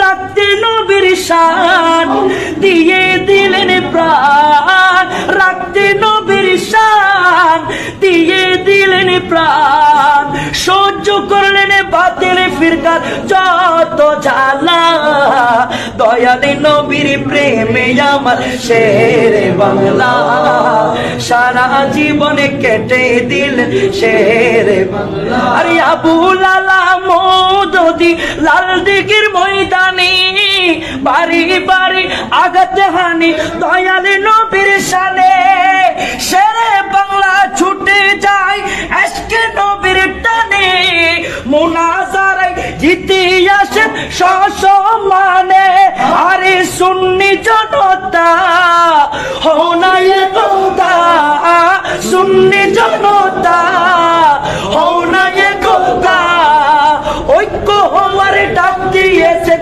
রাখতে নবীর শান দিয়ে দিলেন প্রাণ, রাখতে নবীর শান দিয়ে দিলেন প্রাণ, সহ্য করলেন বাতিল ফিরকার যত জ্বালা। দয়ালে নবীর প্রেমে আমার শেরে বাংলা, সারা জীবনে কেটে দিলেন শেরে বাংলা। আরে আবু লালা মওদুদি লাল দিঘির ময়দানে বাড়ি বাড়ি আঘাত হানি দয়ালে নবীর শানে, শেরে বাংলা ছুটে যায় আজকে নবীর টানে, মুনাজারায় জিতে আসেন সসম্মানে। আরে সুন্নি জনতা হও না একতা, সুন্নি জনতা হও না একতা, ঐক্য হওয়ার ডাক দিয়েছেন।